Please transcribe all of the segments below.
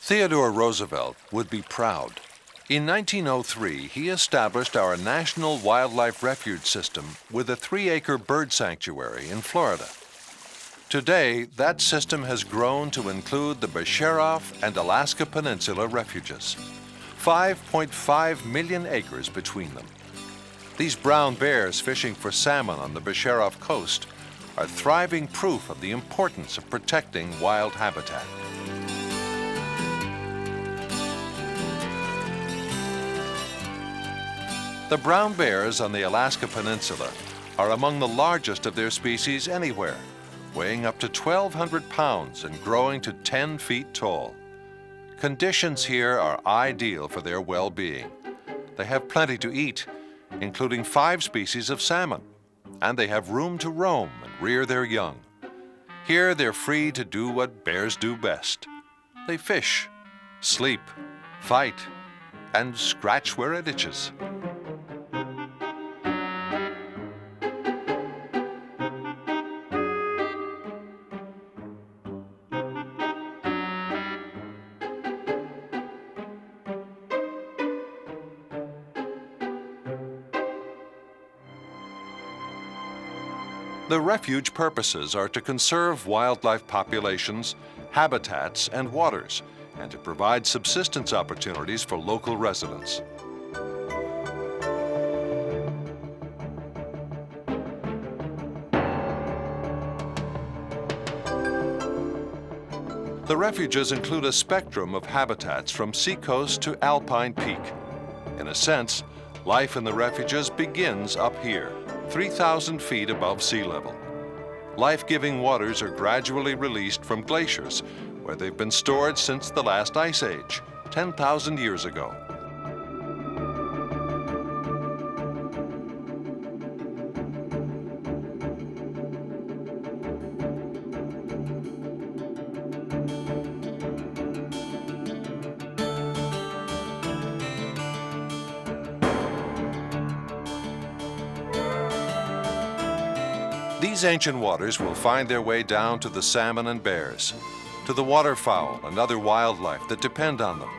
Theodore Roosevelt would be proud. In 1903, he established our National Wildlife Refuge System with a 3-acre bird sanctuary in Florida. Today, that system has grown to include the Bisharoff and Alaska Peninsula refuges, 5.5 million acres between them. These brown bears fishing for salmon on the Bisharoff coast are thriving proof of the importance of protecting wild habitat. The brown bears on the Alaska Peninsula are among the largest of their species anywhere, weighing up to 1,200 pounds and growing to 10 feet tall. Conditions here are ideal for their well-being. They have plenty to eat, including 5 species of salmon, and they have room to roam and rear their young. Here they're free to do what bears do best. They fish, sleep, fight, and scratch where it itches. The refuge purposes are to conserve wildlife populations, habitats, and waters, and to provide subsistence opportunities for local residents. The refuges include a spectrum of habitats from seacoast to alpine peak. In a sense, life in the refuges begins up here, 3,000 feet above sea level. Life-giving waters are gradually released from glaciers, where they've been stored since the last ice age, 10,000 years ago. These ancient waters will find their way down to the salmon and bears, to the waterfowl and other wildlife that depend on them.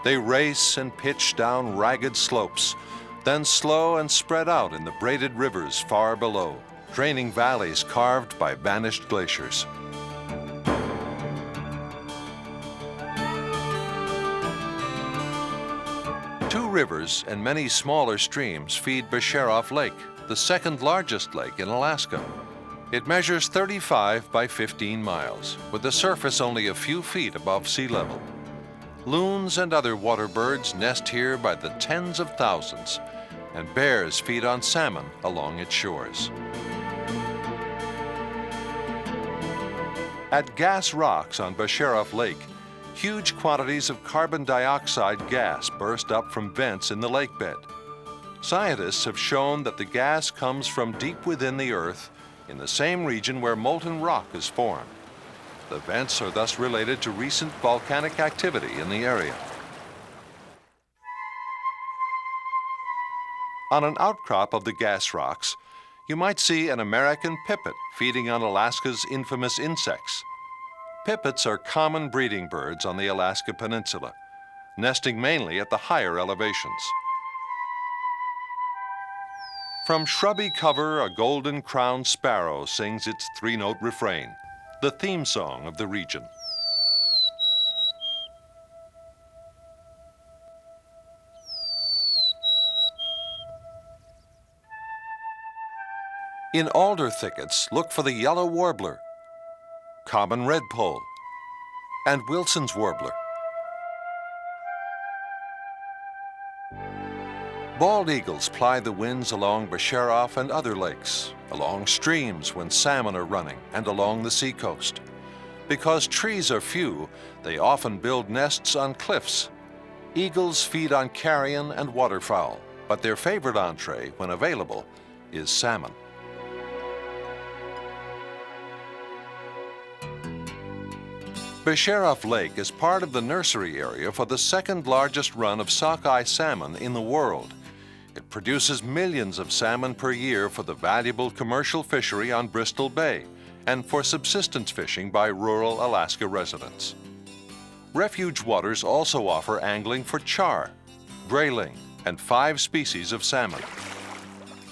They race and pitch down ragged slopes, then slow and spread out in the braided rivers far below, draining valleys carved by vanished glaciers. Two rivers and many smaller streams feed Bisharoff Lake, the second largest lake in Alaska. It measures 35 by 15 miles, with the surface only a few feet above sea level. Loons and other water birds nest here by the tens of thousands, and bears feed on salmon along its shores. At Gas Rocks on Bisharoff Lake, huge quantities of carbon dioxide gas burst up from vents in the lake bed. Scientists have shown that the gas comes from deep within the earth in the same region where molten rock is formed. The vents are thus related to recent volcanic activity in the area. On an outcrop of the gas rocks, you might see an American pipit feeding on Alaska's infamous insects. Pipits are common breeding birds on the Alaska Peninsula, nesting mainly at the higher elevations. From shrubby cover, a golden-crowned sparrow sings its 3-note refrain, the theme song of the region. In alder thickets, look for the yellow warbler, common redpoll, and Wilson's warbler. Bald eagles ply the winds along Bisharoff and other lakes, along streams when salmon are running, and along the seacoast. Because trees are few, they often build nests on cliffs. Eagles feed on carrion and waterfowl, but their favorite entree, when available, is salmon. Bisharoff Lake is part of the nursery area for the second largest run of sockeye salmon in the world. It produces millions of salmon per year for the valuable commercial fishery on Bristol Bay and for subsistence fishing by rural Alaska residents. Refuge waters also offer angling for char, grayling, and 5 species of salmon.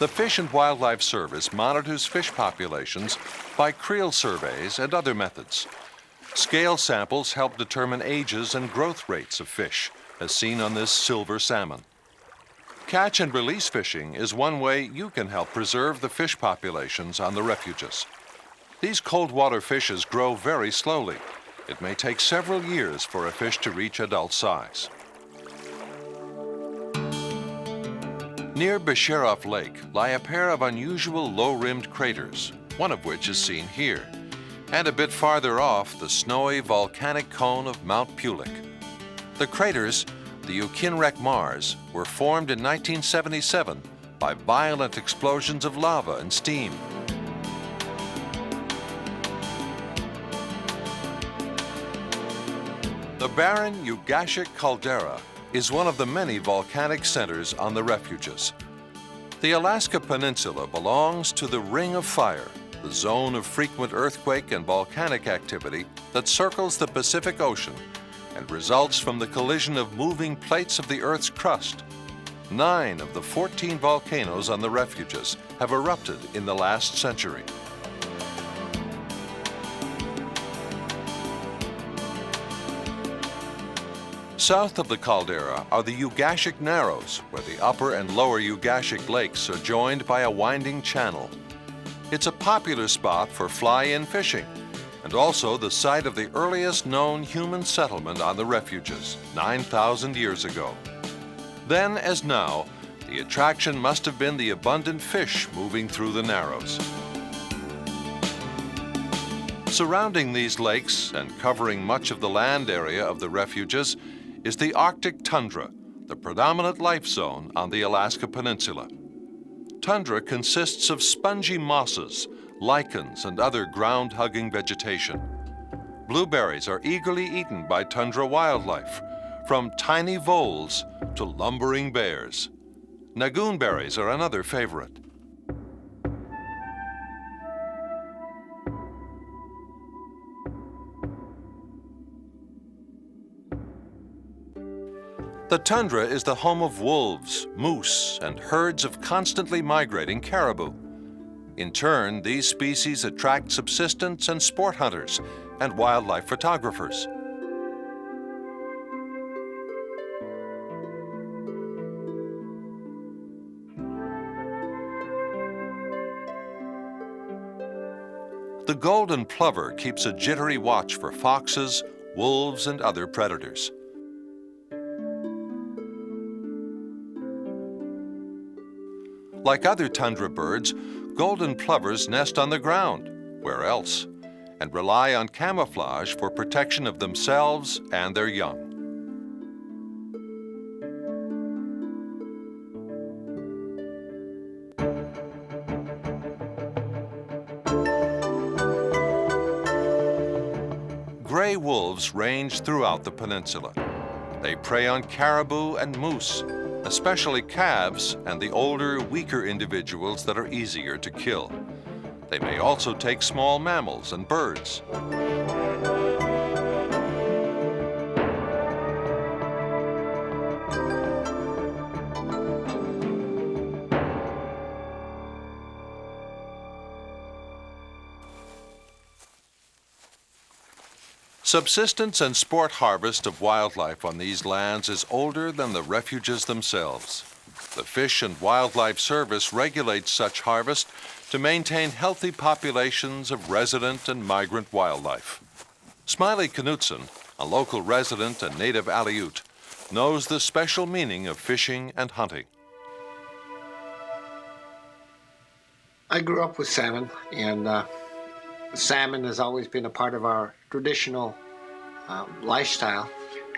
The Fish and Wildlife Service monitors fish populations by creel surveys and other methods. Scale samples help determine ages and growth rates of fish, as seen on this silver salmon. Catch and release fishing is one way you can help preserve the fish populations on the refuges. These cold water fishes grow very slowly. It may take several years for a fish to reach adult size. Near Bisharoff Lake lie a pair of unusual low-rimmed craters, one of which is seen here, and a bit farther off the snowy volcanic cone of Mount Pulik. The craters, the Ukinrek Mars, were formed in 1977 by violent explosions of lava and steam. The barren Ugashik caldera is one of the many volcanic centers on the refuges. The Alaska Peninsula belongs to the Ring of Fire, the zone of frequent earthquake and volcanic activity that circles the Pacific Ocean and results from the collision of moving plates of the Earth's crust. 9 of the 14 volcanoes on the refuges have erupted in the last century. South of the caldera are the Ugashik Narrows, where the upper and lower Ugashik lakes are joined by a winding channel. It's a popular spot for fly-in fishing, and also the site of the earliest known human settlement on the refuges, 9,000 years ago. Then, as now, the attraction must have been the abundant fish moving through the Narrows. Surrounding these lakes and covering much of the land area of the refuges is the Arctic tundra, the predominant life zone on the Alaska Peninsula. Tundra consists of spongy mosses, lichens, and other ground-hugging vegetation. Blueberries are eagerly eaten by tundra wildlife, from tiny voles to lumbering bears. Nagoon berries are another favorite. The tundra is the home of wolves, moose, and herds of constantly migrating caribou. In turn, these species attract subsistence and sport hunters and wildlife photographers. The golden plover keeps a jittery watch for foxes, wolves, and other predators. Like other tundra birds, golden plovers nest on the ground, where else, and rely on camouflage for protection of themselves and their young. Gray wolves range throughout the peninsula. They prey on caribou and moose, especially calves and the older, weaker individuals that are easier to kill. They may also take small mammals and birds. Subsistence and sport harvest of wildlife on these lands is older than the refuges themselves. The Fish and Wildlife Service regulates such harvest to maintain healthy populations of resident and migrant wildlife. Smiley Knutson, a local resident and native Aleut, knows the special meaning of fishing and hunting. I grew up with salmon, and salmon has always been a part of our traditional lifestyle,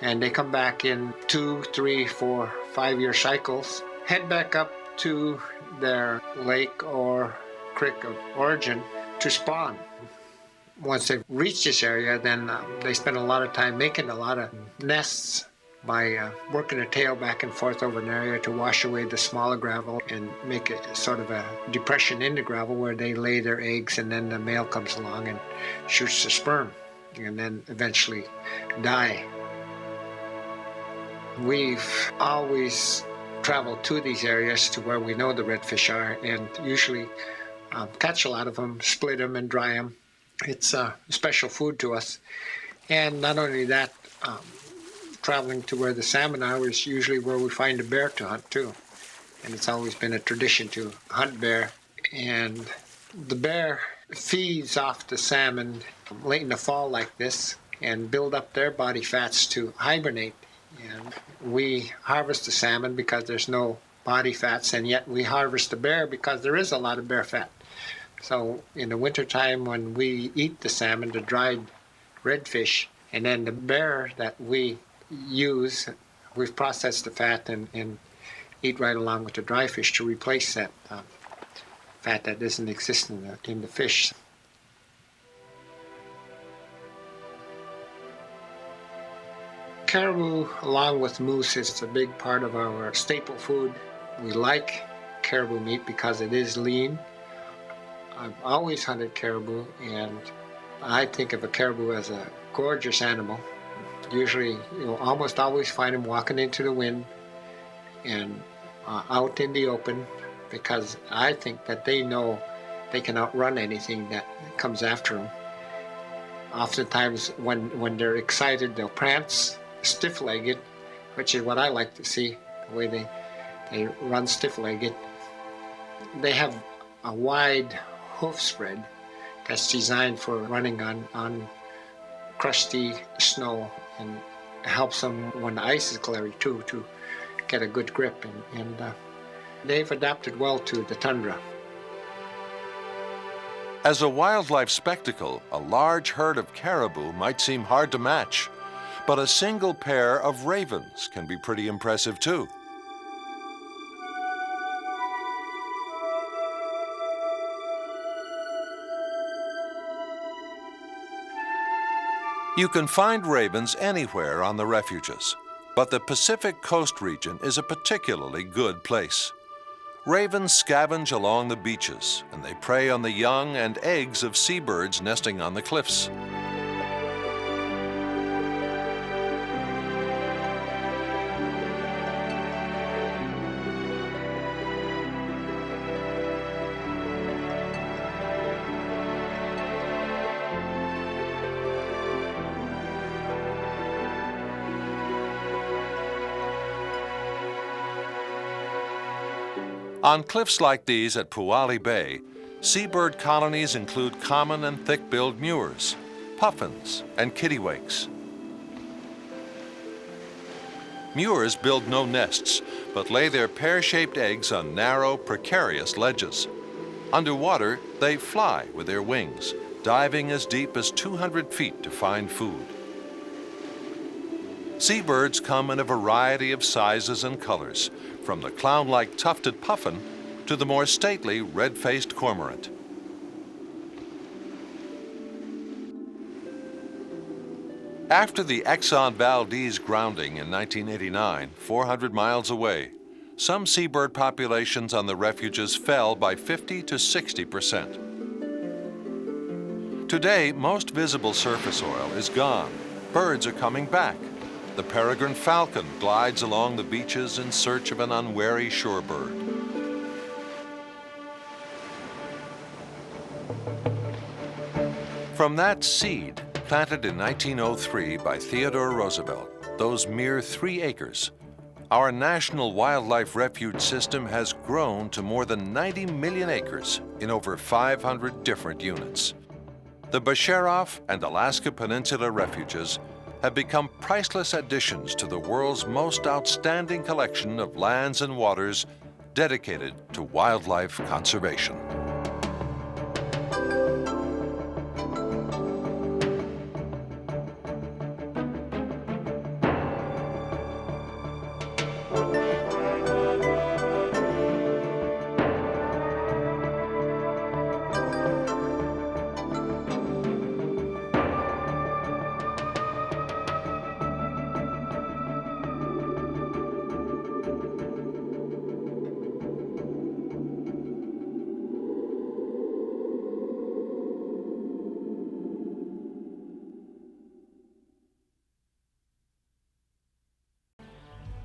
and they come back in 2, 3, 4, 5-year cycles, head back up to their lake or creek of origin to spawn. Once they've reached this area, then they spend a lot of time making a lot of nests by working their tail back and forth over an area to wash away the smaller gravel and make it sort of a depression in the gravel where they lay their eggs, and then the male comes along and shoots the sperm and then eventually die. We've always traveled to these areas to where we know the redfish are, and usually catch a lot of them, split them, and dry them. It's special food to us. And not only that, traveling to where the salmon are is usually where we find a bear to hunt too. And it's always been a tradition to hunt bear. And the bear feeds off the salmon late in the fall like this and build up their body fats to hibernate. And we harvest the salmon because there's no body fats, and yet we harvest the bear because there is a lot of bear fat. So in the wintertime when we eat the salmon, the dried redfish, and then the bear that we use, we've processed the fat and eat right along with the dry fish to replace that fat that doesn't exist in the fish. Caribou, along with moose, is a big part of our staple food. We like caribou meat because it is lean. I've always hunted caribou, and I think of a caribou as a gorgeous animal. Usually, you'll almost always find them walking into the wind and out in the open, because I think that they know they can outrun anything that comes after them. Oftentimes, when they're excited, they'll prance stiff-legged, which is what I like to see, the way they run stiff-legged. They have a wide hoof spread that's designed for running on crusty snow, and helps them when the ice is clear too, to get a good grip, and they've adapted well to the tundra. As a wildlife spectacle, a large herd of caribou might seem hard to match, but a single pair of ravens can be pretty impressive too. You can find ravens anywhere on the refuges, but the Pacific Coast region is a particularly good place. Ravens scavenge along the beaches, and they prey on the young and eggs of seabirds nesting on the cliffs. On cliffs like these at Puali Bay, seabird colonies include common and thick-billed mewers, puffins, and kittiwakes. Mewers build no nests, but lay their pear-shaped eggs on narrow, precarious ledges. Underwater, they fly with their wings, diving as deep as 200 feet to find food. Seabirds come in a variety of sizes and colors, from the clown-like tufted puffin to the more stately red-faced cormorant. After the Exxon Valdez grounding in 1989, 400 miles away, some seabird populations on the refuges fell by 50 to 60%. Today, most visible surface oil is gone. Birds are coming back. The peregrine falcon glides along the beaches in search of an unwary shorebird. From that seed, planted in 1903 by Theodore Roosevelt, those mere 3 acres, our National Wildlife Refuge System has grown to more than 90 million acres in over 500 different units. The Basharoff and Alaska Peninsula refuges have become priceless additions to the world's most outstanding collection of lands and waters dedicated to wildlife conservation.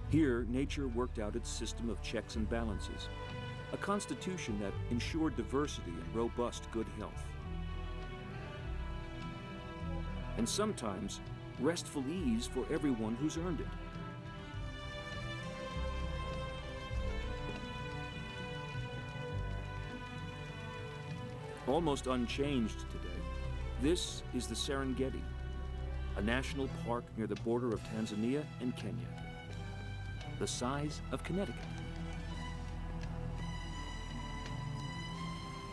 Here, nature worked out its system of checks and balances, a constitution that ensured diversity and robust good health. And sometimes, restful ease for everyone who's earned it. Almost unchanged today, this is the Serengeti, a national park near the border of Tanzania and Kenya, the size of Connecticut.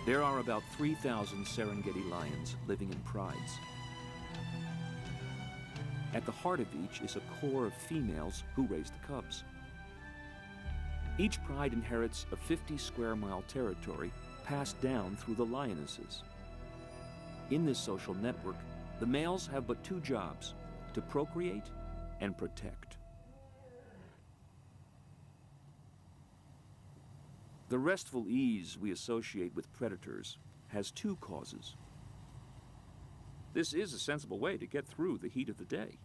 There are about 3,000 Serengeti lions living in prides. At the heart of each is a core of females who raise the cubs. Each pride inherits a 50 square mile territory passed down through the lionesses. In this social network, the males have but two jobs: to procreate and protect. The restful ease we associate with predators has two causes. This is a sensible way to get through the heat of the day.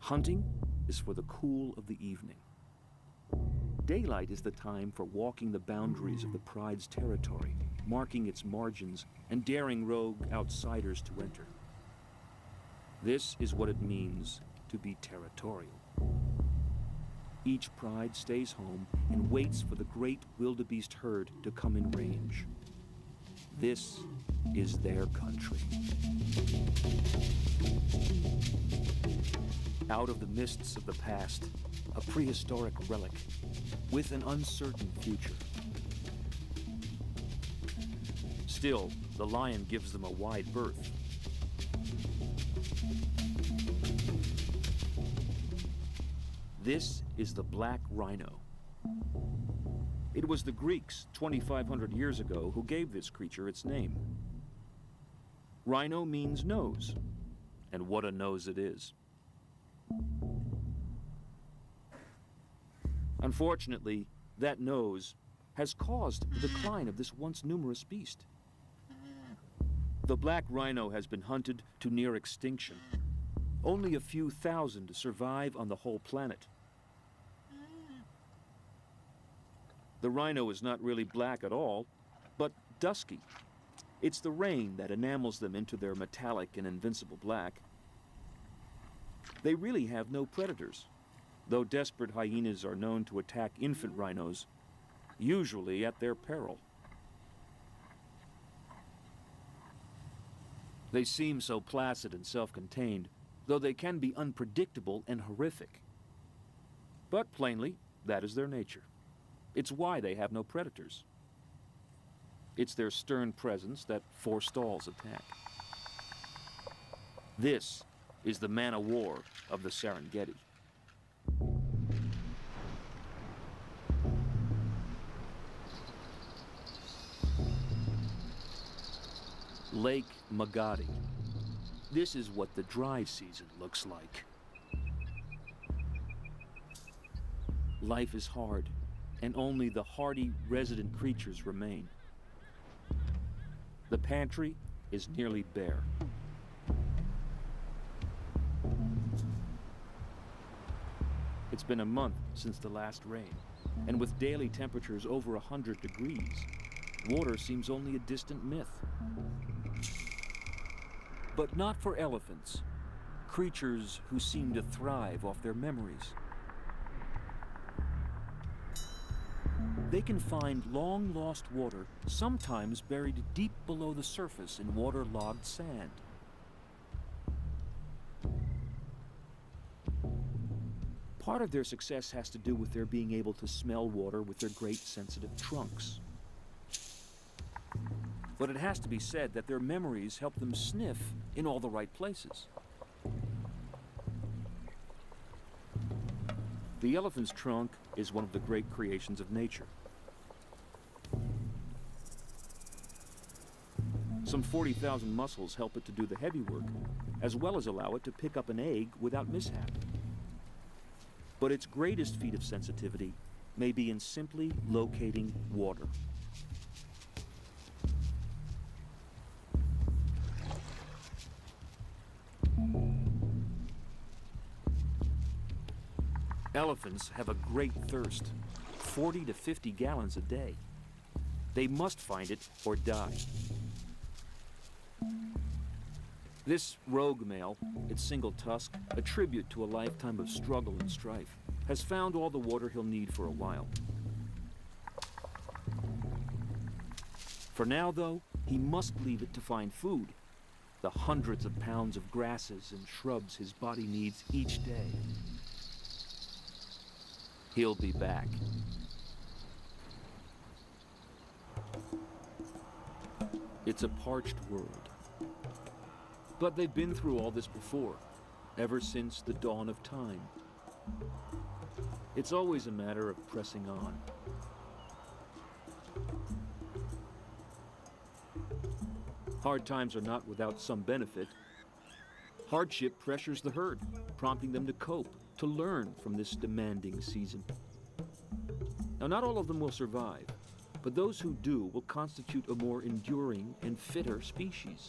Hunting is for the cool of the evening. Daylight is the time for walking the boundaries of the pride's territory, marking its margins and daring rogue outsiders to enter. This is what it means to be territorial. Each pride stays home and waits for the great wildebeest herd to come in range. This is their country. Out of the mists of the past, a prehistoric relic with an uncertain future. Still, the lion gives them a wide berth. This is the black rhino. It was the Greeks 2,500 years ago who gave this creature its name. Rhino means nose, and what a nose it is. Unfortunately, that nose has caused the decline of this once numerous beast. The black rhino has been hunted to near extinction. Only a few thousand survive on the whole planet. The rhino is not really black at all, but dusky. It's the rain that enamels them into their metallic and invincible black. They really have no predators, though desperate hyenas are known to attack infant rhinos, usually at their peril. They seem so placid and self-contained, though they can be unpredictable and horrific. But plainly, that is their nature. It's why they have no predators. It's their stern presence that forestalls attack. This is the man-o'-war of the Serengeti. Lake Magadi. This is what the dry season looks like. Life is hard, and only the hardy resident creatures remain. The pantry is nearly bare. It's been a month since the last rain, and with daily temperatures over 100 degrees, water seems only a distant myth. But not for elephants, creatures who seem to thrive off their memories. They can find long-lost water, sometimes buried deep below the surface in waterlogged sand. Part of their success has to do with their being able to smell water with their great sensitive trunks. But it has to be said that their memories help them sniff in all the right places. The elephant's trunk is one of the great creations of nature. Some 40,000 muscles help it to do the heavy work, as well as allow it to pick up an egg without mishap. But its greatest feat of sensitivity may be in simply locating water. Elephants have a great thirst, 40 to 50 gallons a day. They must find it or die. This rogue male, its single tusk, a tribute to a lifetime of struggle and strife, has found all the water he'll need for a while. For now, though, he must leave it to find food, the hundreds of pounds of grasses and shrubs his body needs each day. He'll be back. It's a parched world. But they've been through all this before, ever since the dawn of time. It's always a matter of pressing on. Hard times are not without some benefit. Hardship pressures the herd, prompting them to cope, to learn from this demanding season. Now, not all of them will survive, but those who do will constitute a more enduring and fitter species.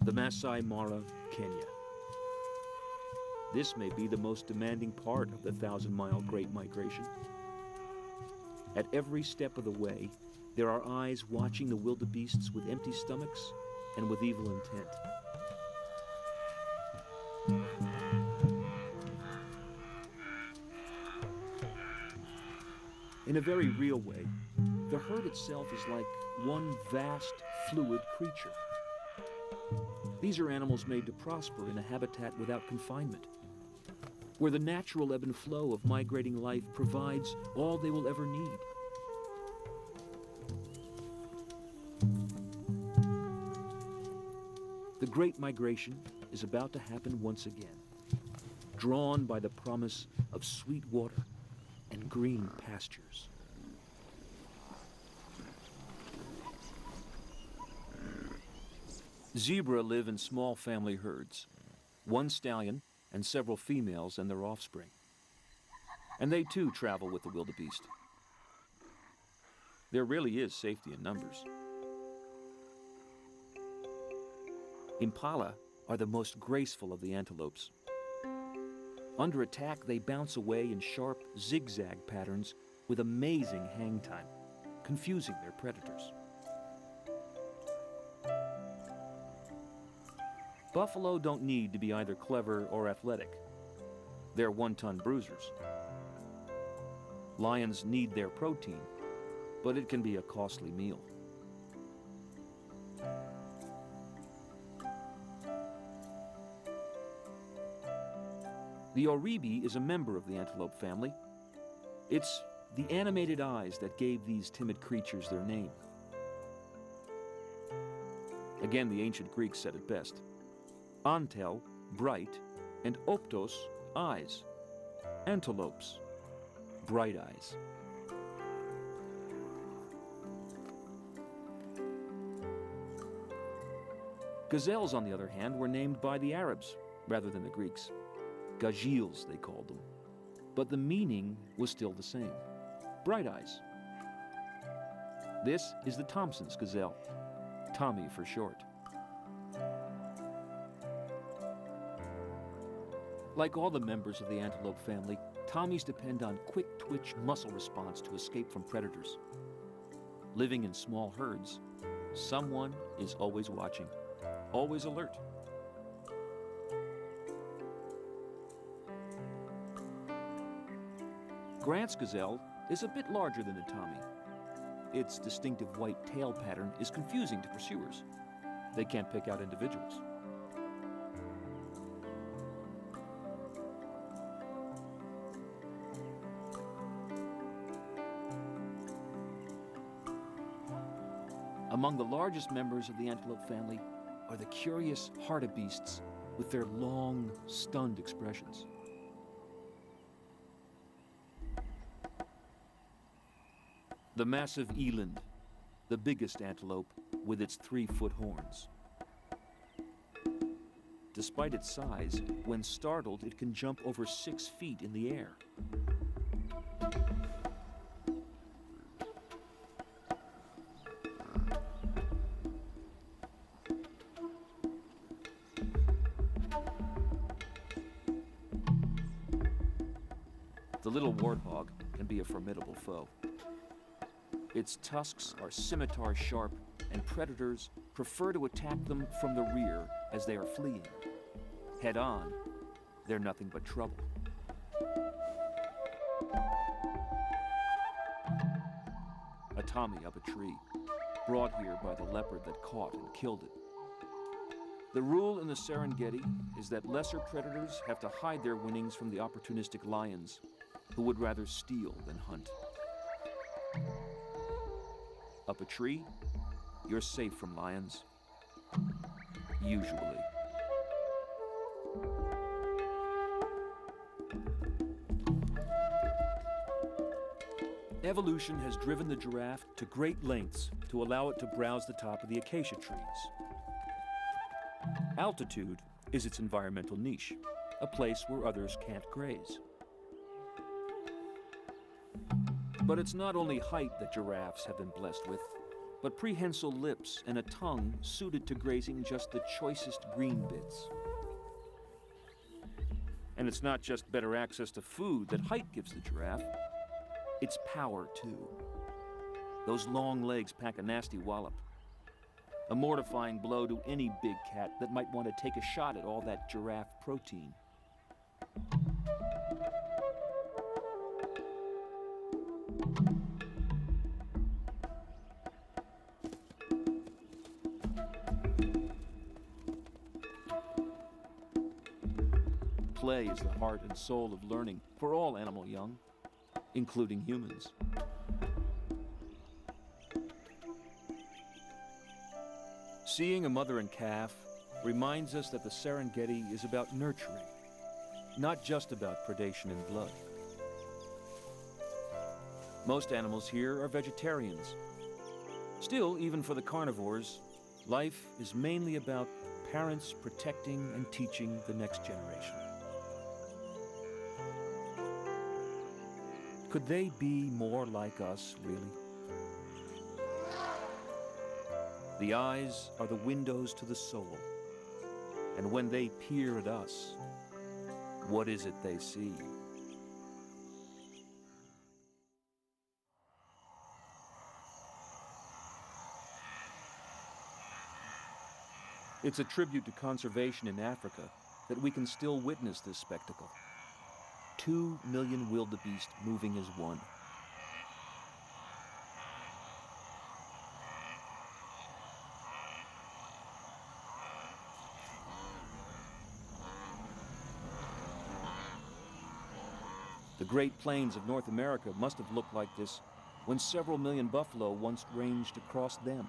The Masai Mara, Kenya. This may be the most demanding part of the 1,000-mile Great Migration. At every step of the way, there are eyes watching the wildebeests with empty stomachs and with evil intent. In a very real way, the herd itself is like one vast, fluid creature. These are animals made to prosper in a habitat without confinement, where the natural ebb and flow of migrating life provides all they will ever need. The Great Migration is about to happen once again, drawn by the promise of sweet water and green pastures. Zebra live in small family herds, one stallion and several females and their offspring. And they too travel with the wildebeest. There really is safety in numbers. Impala are the most graceful of the antelopes. Under attack, they bounce away in sharp zigzag patterns with amazing hang time, confusing their predators. Buffalo don't need to be either clever or athletic. They're one-ton bruisers. Lions need their protein, but it can be a costly meal. The oribi is a member of the antelope family. It's the animated eyes that gave these timid creatures their name. Again, the ancient Greeks said it best. Antel, bright, and optos, eyes. Antelopes, bright eyes. Gazelles, on the other hand, were named by the Arabs rather than the Greeks. Gazelles, they called them. But the meaning was still the same. Bright eyes. This is the Thompson's gazelle, Tommy for short. Like all the members of the antelope family, Tommies depend on quick-twitch muscle response to escape from predators. Living in small herds, someone is always watching, always alert. Grant's gazelle is a bit larger than the Tommy. Its distinctive white tail pattern is confusing to pursuers. They can't pick out individuals. Among the largest members of the antelope family are the curious hartebeests with their long, stunned expressions. The massive eland, the biggest antelope with its 3-foot horns. Despite its size, when startled, it can jump over 6 feet in the air. little warthog can be a formidable foe. Its tusks are scimitar sharp, and predators prefer to attack them from the rear as they are fleeing. Head on, they're nothing but trouble. A Tommy up a tree, brought here by the leopard that caught and killed it. The rule in the Serengeti is that lesser predators have to hide their winnings from the opportunistic lions, who would rather steal than hunt. Up a tree, you're safe from lions. Usually. Evolution has driven the giraffe to great lengths to allow it to browse the top of the acacia trees. Altitude is its environmental niche, a place where others can't graze. But it's not only height that giraffes have been blessed with, but prehensile lips and a tongue suited to grazing just the choicest green bits. And it's not just better access to food that height gives the giraffe, it's power too. Those long legs pack a nasty wallop. A mortifying blow to any big cat that might want to take a shot at all that giraffe protein. Play is the heart and soul of learning for all animal young, including humans. Seeing a mother and calf reminds us that the Serengeti is about nurturing, not just about predation and blood. Most animals here are vegetarians. Still, even for the carnivores, life is mainly about parents protecting and teaching the next generation. Could they be more like us, really? The eyes are the windows to the soul, and when they peer at us, what is it they see? It's a tribute to conservation in Africa that we can still witness this spectacle. 2 million wildebeest moving as one. The Great Plains of North America must have looked like this when several million buffalo once ranged across them,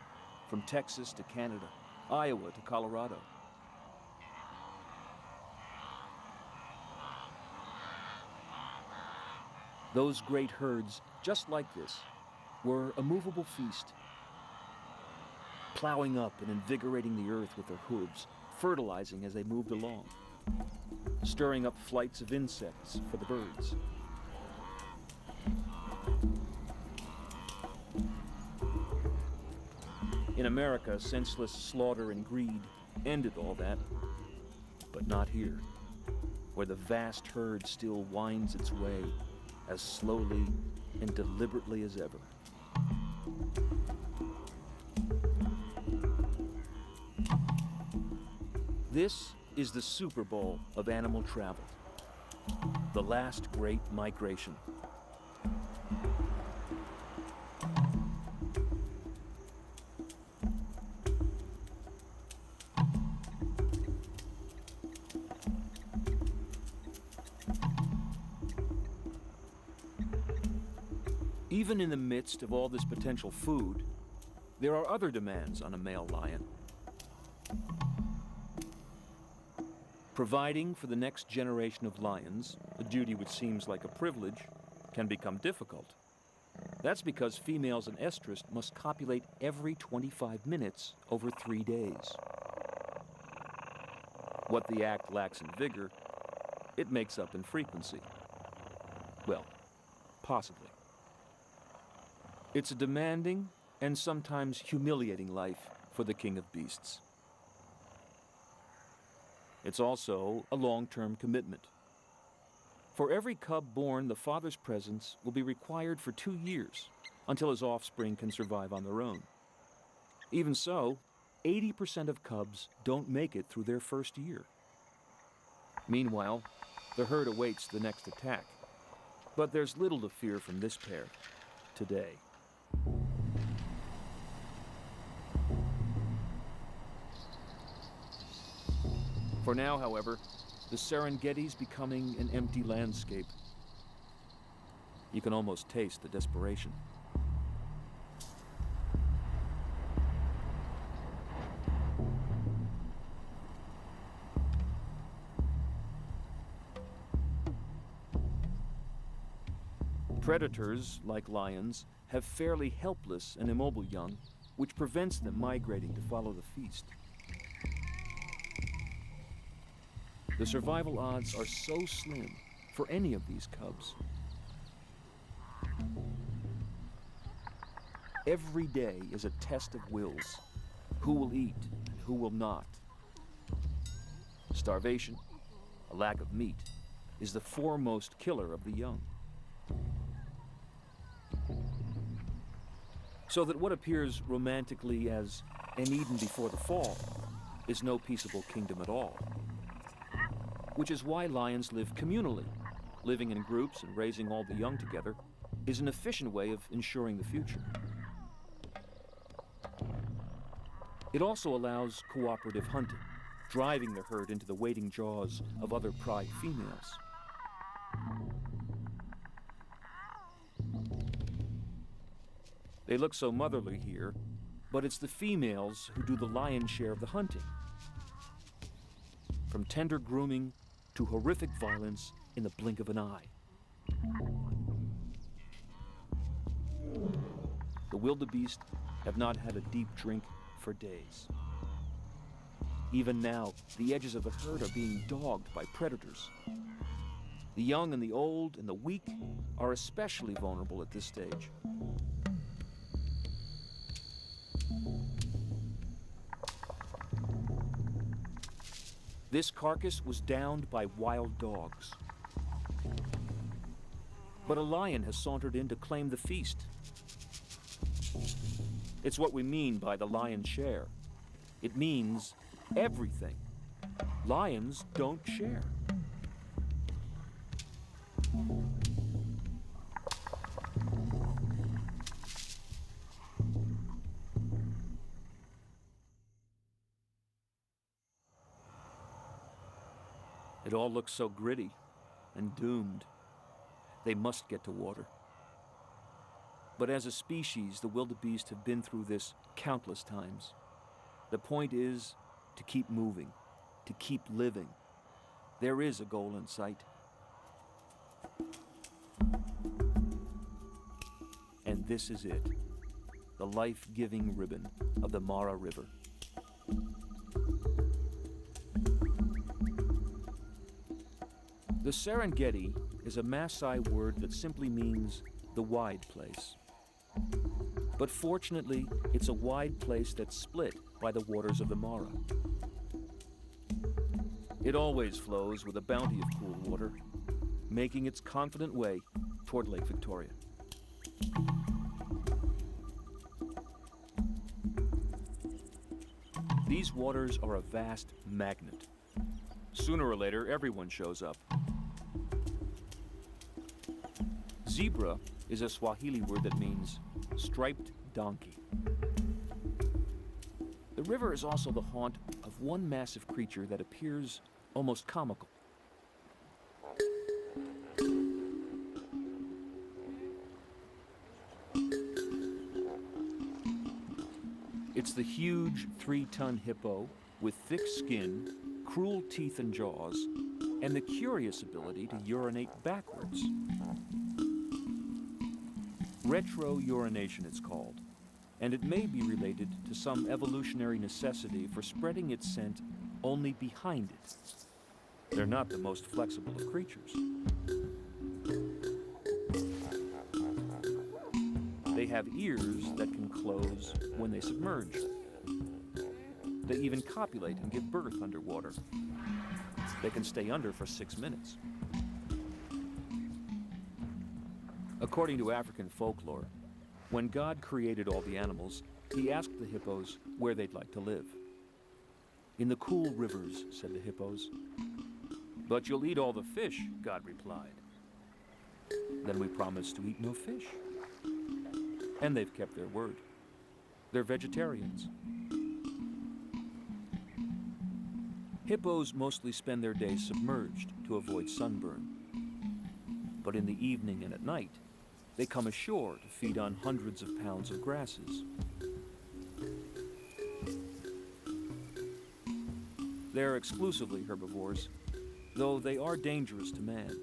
from Texas to Canada, Iowa to Colorado. Those great herds, just like this, were a movable feast, plowing up and invigorating the earth with their hooves, fertilizing as they moved along, stirring up flights of insects for the birds. In America, senseless slaughter and greed ended all that, but not here, where the vast herd still winds its way as slowly and deliberately as ever. This is the Super Bowl of animal travel, the last great migration. Even in the midst of all this potential food, there are other demands on a male lion. Providing for the next generation of lions, a duty which seems like a privilege, can become difficult. That's because females in estrus must copulate every 25 minutes over 3 days. What the act lacks in vigor, it makes up in frequency. Well, possibly. It's a demanding and sometimes humiliating life for the king of beasts. It's also a long-term commitment. For every cub born, the father's presence will be required for 2 years until his offspring can survive on their own. Even so, 80% of cubs don't make it through their first year. Meanwhile, the herd awaits the next attack. But there's little to fear from this pair today. For now, however, the Serengeti's becoming an empty landscape. You can almost taste the desperation. Predators, like lions, have fairly helpless and immobile young, which prevents them migrating to follow the feast. The survival odds are so slim for any of these cubs. Every day is a test of wills. Who will eat and who will not? Starvation, a lack of meat, is the foremost killer of the young. So that what appears romantically as an Eden before the fall is no peaceable kingdom at all. Which is why lions live communally. Living in groups and raising all the young together is an efficient way of ensuring the future. It also allows cooperative hunting, driving the herd into the waiting jaws of other pride females. They look so motherly here, but it's the females who do the lion's share of the hunting. From tender grooming to horrific violence in the blink of an eye. The wildebeest have not had a deep drink for days. Even now, the edges of the herd are being dogged by predators. The young and the old and the weak are especially vulnerable at this stage. This carcass was downed by wild dogs. But a lion has sauntered in to claim the feast. It's what we mean by the lion's share. It means everything. Lions don't share. It all looks so gritty and doomed. They must get to water. But as a species, the wildebeest have been through this countless times. The point is to keep moving, to keep living. There is a goal in sight. And this is it, the life-giving ribbon of the Mara River. The Serengeti is a Maasai word that simply means the wide place. But fortunately, it's a wide place that's split by the waters of the Mara. It always flows with a bounty of cool water, making its confident way toward Lake Victoria. These waters are a vast magnet. Sooner or later, everyone shows up. Zebra is a Swahili word that means striped donkey. The river is also the haunt of one massive creature that appears almost comical. It's the huge 3-ton hippo with thick skin, cruel teeth and jaws, and the curious ability to urinate backwards. Retro-urination, it's called, and it may be related to some evolutionary necessity for spreading its scent only behind it. They're not the most flexible of creatures. They have ears that can close when they submerge. They even copulate and give birth underwater. They can stay under for 6 minutes. According to African folklore, when God created all the animals, he asked the hippos where they'd like to live. "In the cool rivers," said the hippos. "But you'll eat all the fish," God replied. Then we promised to eat no fish. And they've kept their word. They're vegetarians. Hippos mostly spend their days submerged to avoid sunburn. But in the evening and at night, they come ashore to feed on hundreds of pounds of grasses. They're exclusively herbivores, though they are dangerous to man.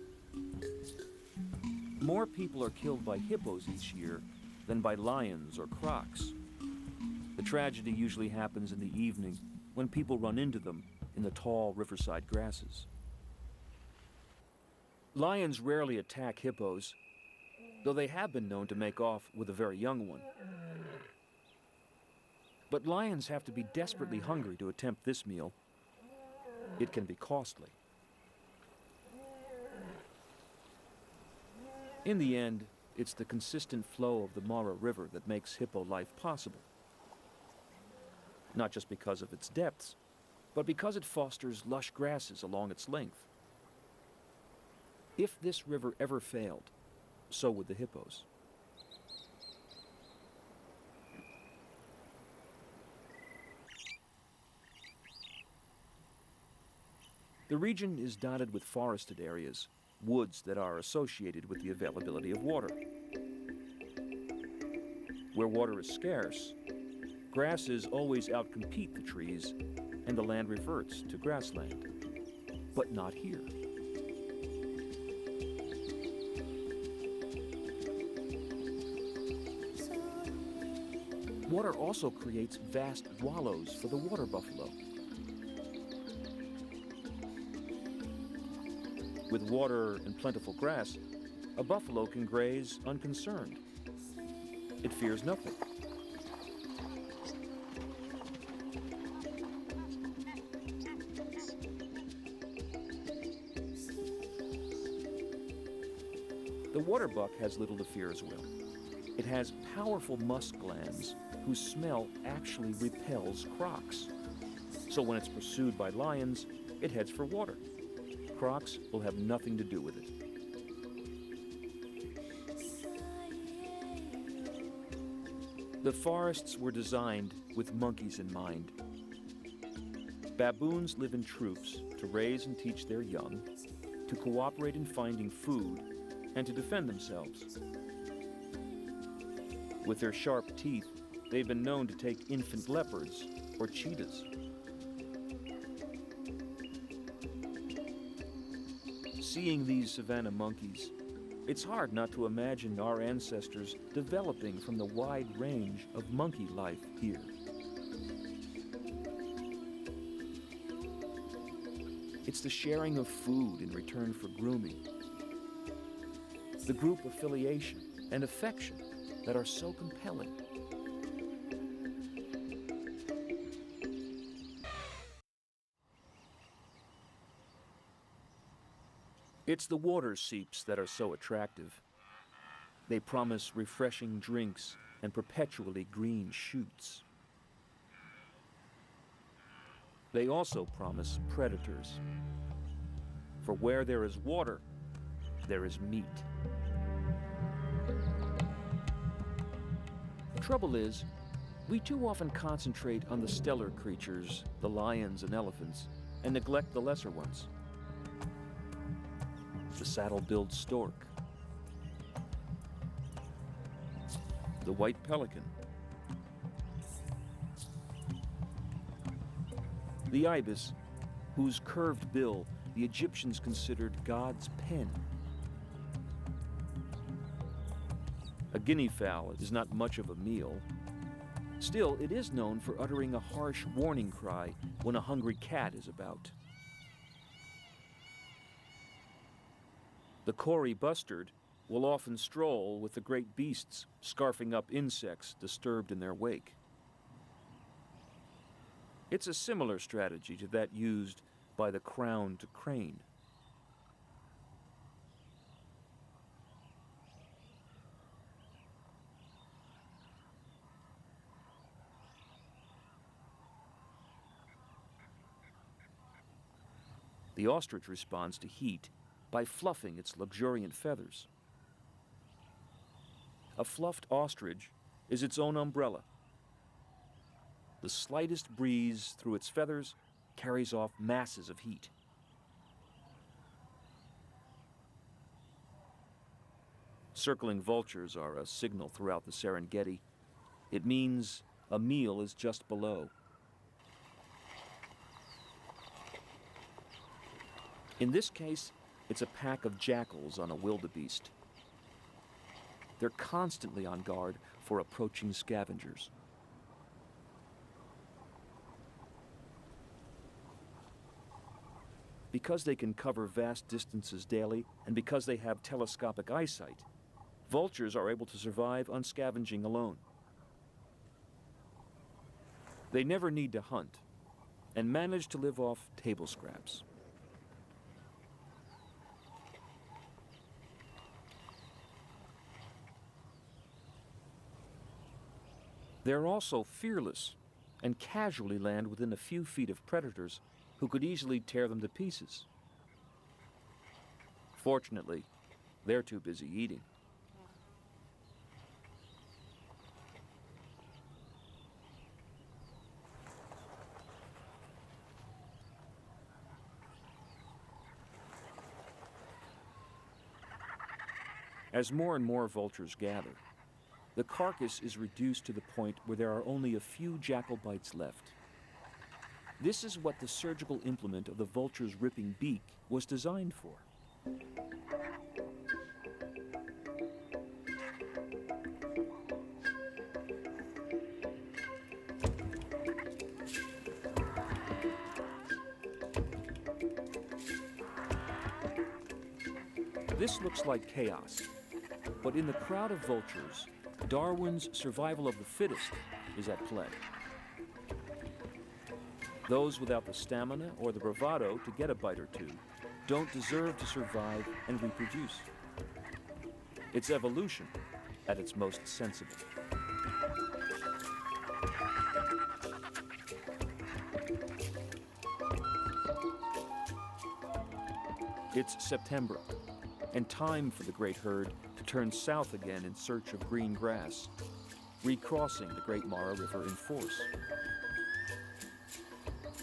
More people are killed by hippos each year than by lions or crocs. The tragedy usually happens in the evening when people run into them in the tall riverside grasses. Lions rarely attack hippos, though they have been known to make off with a very young one. But lions have to be desperately hungry to attempt this meal. It can be costly. In the end, it's the consistent flow of the Mara River that makes hippo life possible. Not just because of its depths, but because it fosters lush grasses along its length. If this river ever failed, so would the hippos. The region is dotted with forested areas, woods that are associated with the availability of water. Where water is scarce, grasses always outcompete the trees, and the land reverts to grassland. But not here. Water also creates vast wallows for the water buffalo. With water and plentiful grass, a buffalo can graze unconcerned. It fears nothing. The water buck has little to fear as well. It has powerful musk glands whose smell actually repels crocs. So when it's pursued by lions, it heads for water. Crocs will have nothing to do with it. The forests were designed with monkeys in mind. Baboons live in troops to raise and teach their young, to cooperate in finding food, and to defend themselves. With their sharp teeth, they've been known to take infant leopards or cheetahs. Seeing these savanna monkeys, it's hard not to imagine our ancestors developing from the wide range of monkey life here. It's the sharing of food in return for grooming, the group affiliation and affection that are so compelling. It's the water seeps that are so attractive. They promise refreshing drinks and perpetually green shoots. They also promise predators. For where there is water, there is meat. The trouble is, we too often concentrate on the stellar creatures, the lions and elephants, and neglect the lesser ones. The saddle-billed stork, the white pelican, the ibis, whose curved bill the Egyptians considered God's pen. A guinea fowl is not much of a meal. Still, it is known for uttering a harsh warning cry when a hungry cat is about. The Kori bustard will often stroll with the great beasts, scarfing up insects disturbed in their wake. It's a similar strategy to that used by the crowned crane. The ostrich responds to heat by fluffing its luxuriant feathers. A fluffed ostrich is its own umbrella. The slightest breeze through its feathers carries off masses of heat. Circling vultures are a signal throughout the Serengeti. It means a meal is just below. In this case, it's a pack of jackals on a wildebeest. They're constantly on guard for approaching scavengers. Because they can cover vast distances daily, and because they have telescopic eyesight, vultures are able to survive on scavenging alone. They never need to hunt, and manage to live off table scraps. They're also fearless and casually land within a few feet of predators who could easily tear them to pieces. Fortunately, they're too busy eating. As more and more vultures gather, the carcass is reduced to the point where there are only a few jackal bites left. This is what the surgical implement of the vulture's ripping beak was designed for. This looks like chaos, but in the crowd of vultures, Darwin's survival of the fittest is at play. Those without the stamina or the bravado to get a bite or two don't deserve to survive and reproduce. It's evolution at its most sensible. It's September, and time for the great herd to turn south again in search of green grass, recrossing the Great Mara River in force.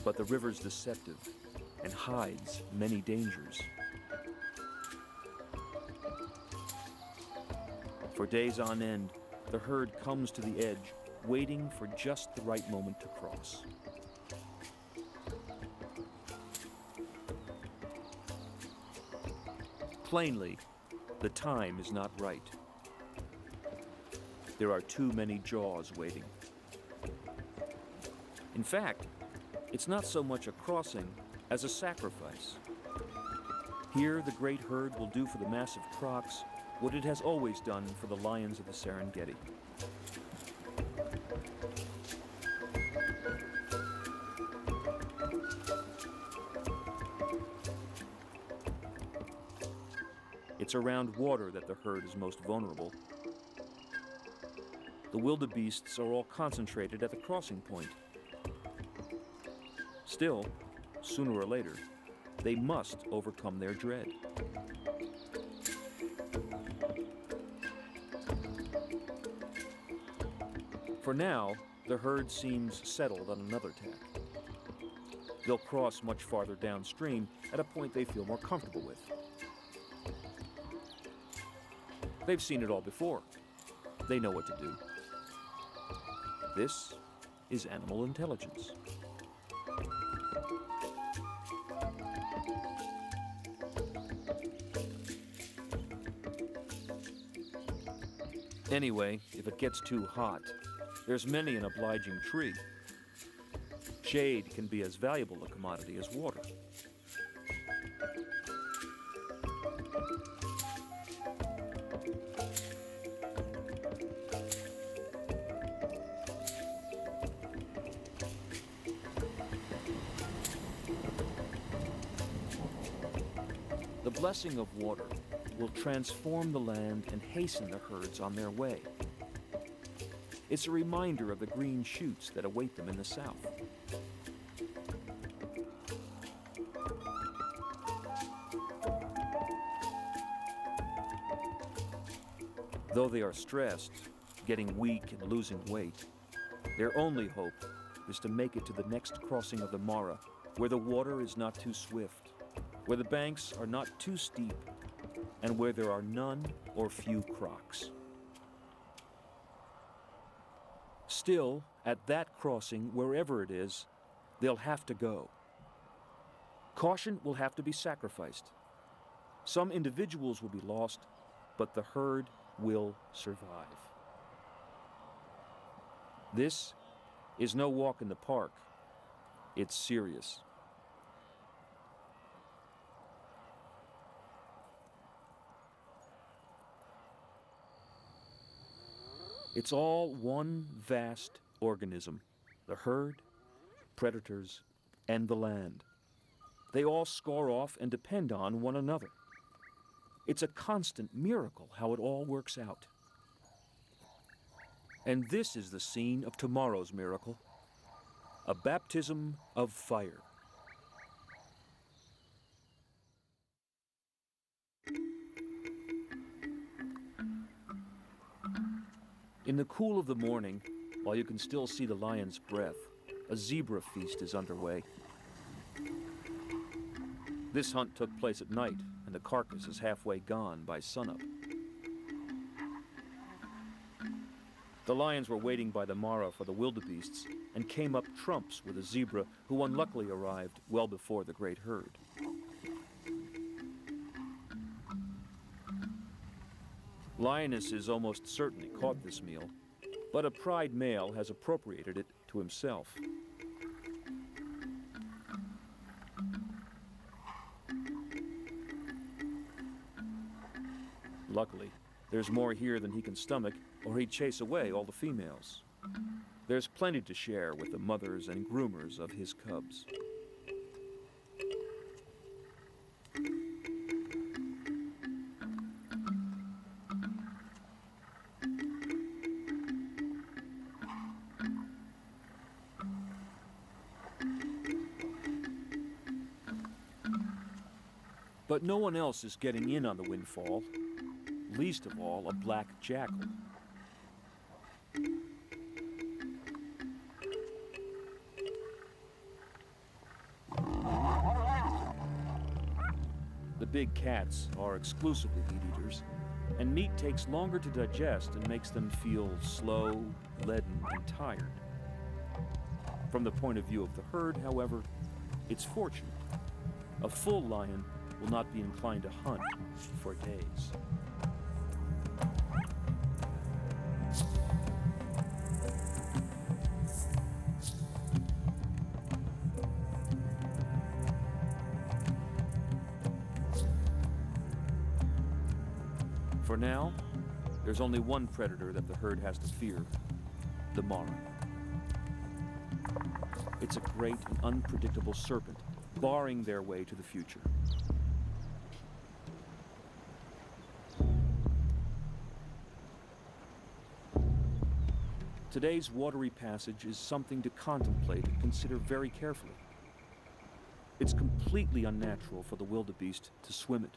But the river's deceptive and hides many dangers. For days on end, the herd comes to the edge, waiting for just the right moment to cross. Plainly, the time is not right. There are too many jaws waiting. In fact, it's not so much a crossing as a sacrifice. Here, the great herd will do for the massive crocs what it has always done for the lions of the Serengeti. It's around water that the herd is most vulnerable. The wildebeests are all concentrated at the crossing point. Still, sooner or later, they must overcome their dread. For now, the herd seems settled on another tack. They'll cross much farther downstream at a point they feel more comfortable with. They've seen it all before. They know what to do. This is animal intelligence. Anyway, if it gets too hot, there's many an obliging tree. Shade can be as valuable a commodity as water. The blessing of water will transform the land and hasten the herds on their way. It's a reminder of the green shoots that await them in the south. Though they are stressed, getting weak and losing weight, their only hope is to make it to the next crossing of the Mara, where the water is not too swift, where the banks are not too steep, and where there are none or few crocs. Still, at that crossing, wherever it is, they'll have to go. Caution will have to be sacrificed. Some individuals will be lost, but the herd will survive. This is no walk in the park. It's serious. It's all one vast organism, the herd, predators, and the land. They all score off and depend on one another. It's a constant miracle how it all works out. And this is the scene of tomorrow's miracle, a baptism of fire. In the cool of the morning, while you can still see the lion's breath, a zebra feast is underway. This hunt took place at night, and the carcass is halfway gone by sunup. The lions were waiting by the Mara for the wildebeests and came up trumps with a zebra who unluckily arrived well before the great herd. Lionesses almost certainly caught this meal, but a pride male has appropriated it to himself. Luckily, there's more here than he can stomach, or he'd chase away all the females. There's plenty to share with the mothers and groomers of his cubs. But no one else is getting in on the windfall, least of all a black jackal. The big cats are exclusively meat-eaters, and meat takes longer to digest and makes them feel slow, leaden, and tired. From the point of view of the herd, however, it's fortunate. A full lion will not be inclined to hunt for days. For now, there's only one predator that the herd has to fear, the Mara. It's a great and unpredictable serpent, barring their way to the future. Today's watery passage is something to contemplate and consider very carefully. It's completely unnatural for the wildebeest to swim it.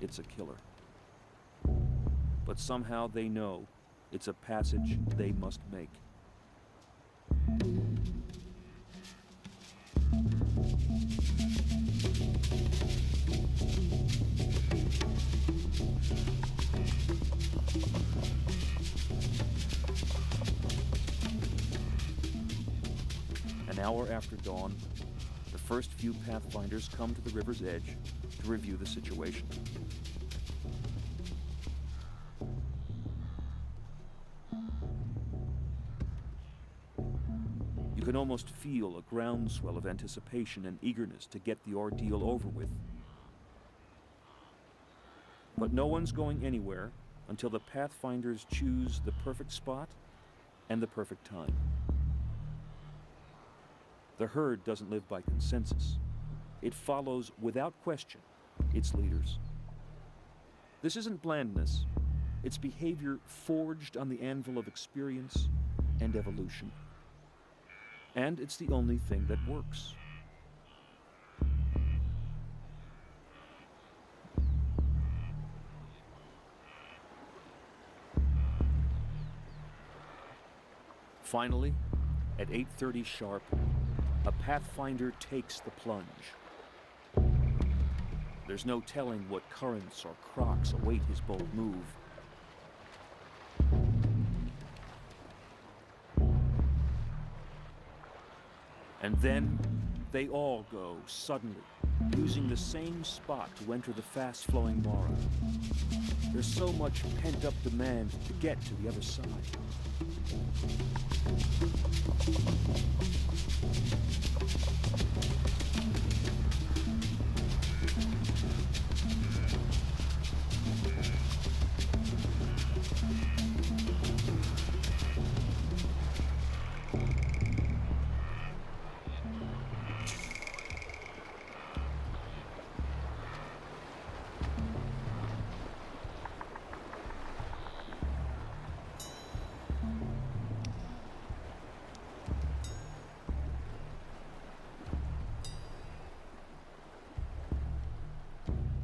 It's a killer. But somehow they know it's a passage they must make. An hour after dawn, the first few pathfinders come to the river's edge to review the situation. You can almost feel a groundswell of anticipation and eagerness to get the ordeal over with. But no one's going anywhere until the pathfinders choose the perfect spot and the perfect time. The herd doesn't live by consensus. It follows, without question, its leaders. This isn't blandness. It's behavior forged on the anvil of experience and evolution. And it's the only thing that works. Finally, at 8:30 sharp, a pathfinder takes the plunge. There's no telling what currents or crocs await his bold move. And then they all go suddenly, using the same spot to enter the fast-flowing Mara. There's so much pent-up demand to get to the other side.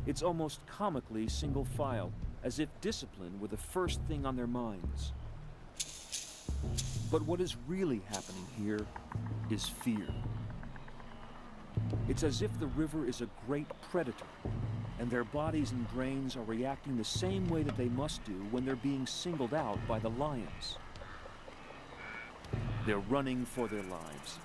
It's almost comically single file, as if discipline were the first thing on their minds. But what is really happening here is fear. It's as if the river is a great predator, and their bodies and brains are reacting the same way that they must do when they're being singled out by the lions. They're running for their lives.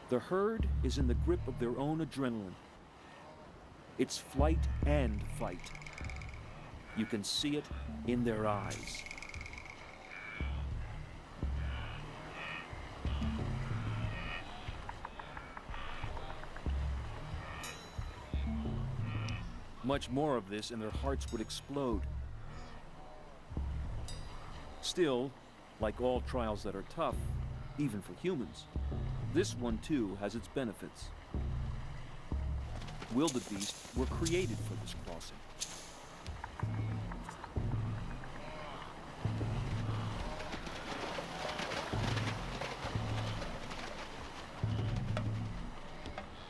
The herd is in the grip of their own adrenaline. It's flight and fight. You can see it in their eyes. Much more of this and their hearts would explode. Still, like all trials that are tough, even for humans, this one too has its benefits. Wildebeest were created for this crossing.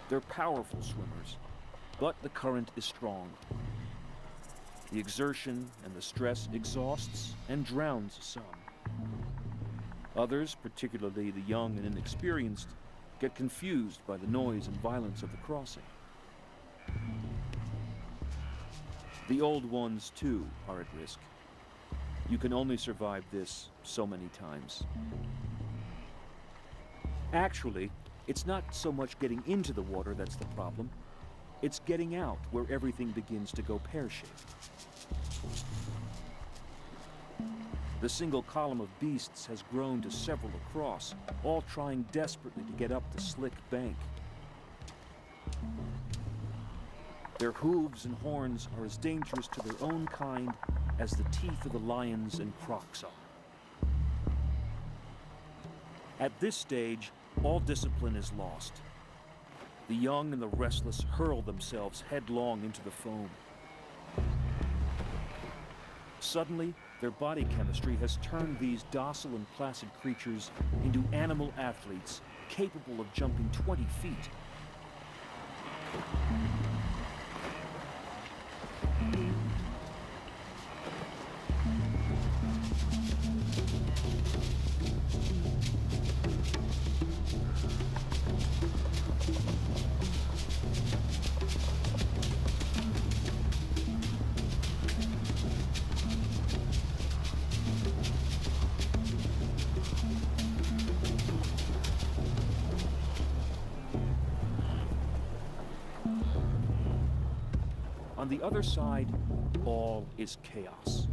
They're powerful swimmers, but the current is strong. The exertion and the stress exhausts and drowns some. Others, particularly the young and inexperienced, get confused by the noise and violence of the crossing. The old ones, too, are at risk. You can only survive this so many times. Actually, it's not so much getting into the water that's the problem. It's getting out where everything begins to go pear-shaped. The single column of beasts has grown to several across, all trying desperately to get up the slick bank. Their hooves and horns are as dangerous to their own kind as the teeth of the lions and crocs are. At this stage, all discipline is lost. The young and the restless hurl themselves headlong into the foam. Suddenly, their body chemistry has turned these docile and placid creatures into animal athletes capable of jumping 20 feet. On the other side, all is chaos.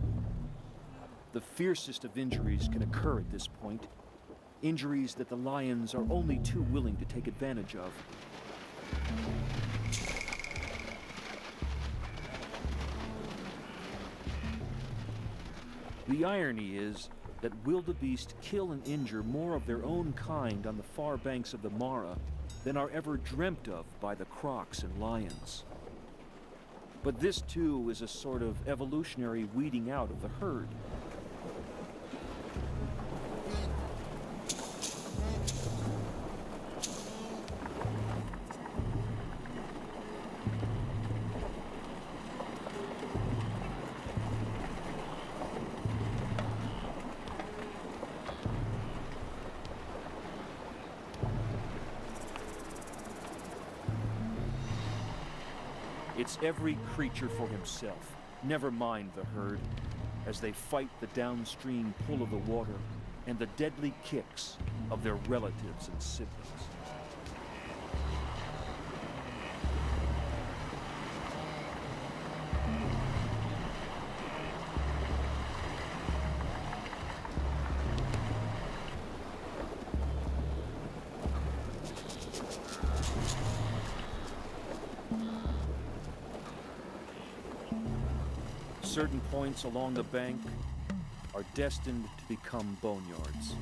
The fiercest of injuries can occur at this point. injuries that the lions are only too willing to take advantage of. The irony is that wildebeest kill and injure more of their own kind on the far banks of the Mara than are ever dreamt of by the crocs and lions. But this too is a sort of evolutionary weeding out of the herd. It's every creature for himself, never mind the herd, as they fight the downstream pull of the water and the deadly kicks of their relatives and siblings. Certain points along the bank are destined to become boneyards.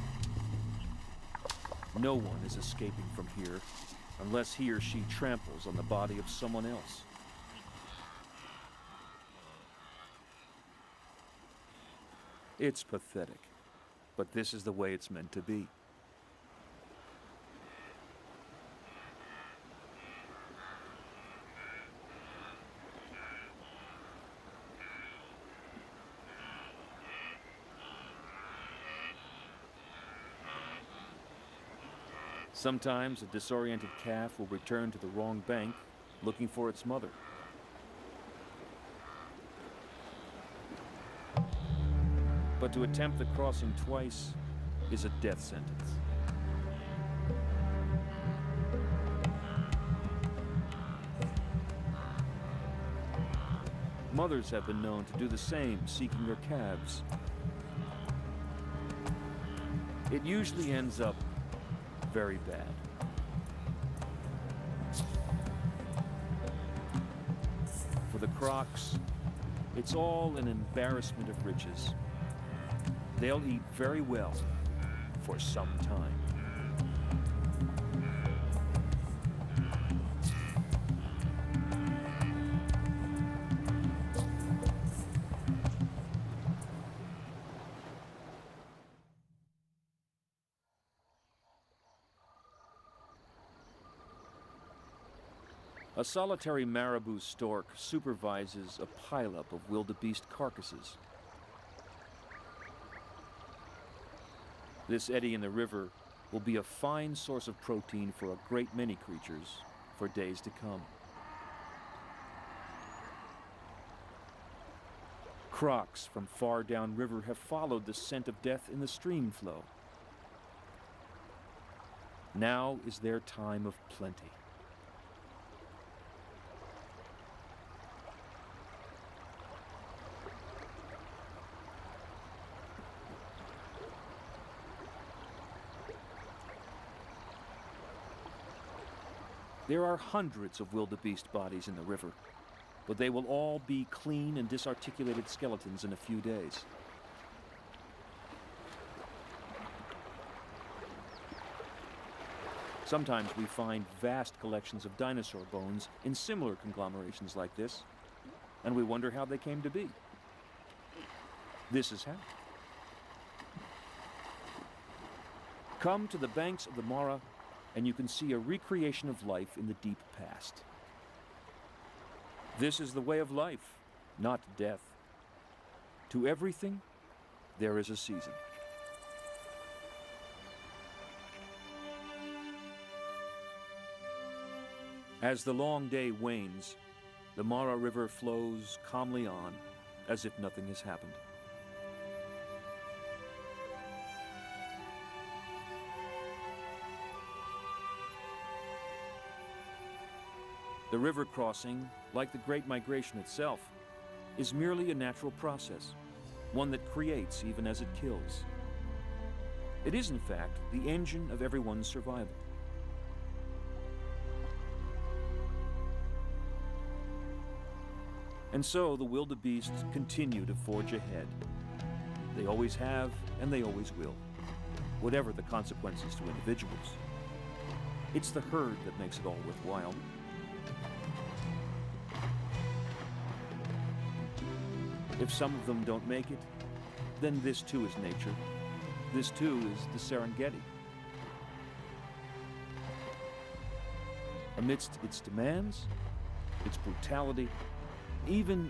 No one is escaping from here unless he or she tramples on the body of someone else. It's pathetic, but this is the way it's meant to be. Sometimes a disoriented calf will return to the wrong bank, looking for its mother. But to attempt the crossing twice is a death sentence. Mothers have been known to do the same, seeking their calves. It usually ends up very bad. For the crocs, it's all an embarrassment of riches. They'll eat very well for some time. A solitary marabou stork supervises a pileup of wildebeest carcasses. This eddy in the river will be a fine source of protein for a great many creatures for days to come. Crocs from far downriver have followed the scent of death in the stream flow. Now is their time of plenty. There are hundreds of wildebeest bodies in the river, but they will all be clean and disarticulated skeletons in a few days. Sometimes we find vast collections of dinosaur bones in similar conglomerations like this, and we wonder how they came to be. This is how. Come to the banks of the Mara, and you can see a recreation of life in the deep past. This is the way of life, not death. To everything, there is a season. As the long day wanes, the Mara River flows calmly on, as if nothing has happened. The river crossing, like the Great Migration itself, is merely a natural process, one that creates even as it kills. It is, in fact, the engine of everyone's survival. And so the wildebeests continue to forge ahead. They always have, and they always will, whatever the consequences to individuals. It's the herd that makes it all worthwhile. If some of them don't make it, then this too is nature. This too is the Serengeti. Amidst its demands, its brutality, even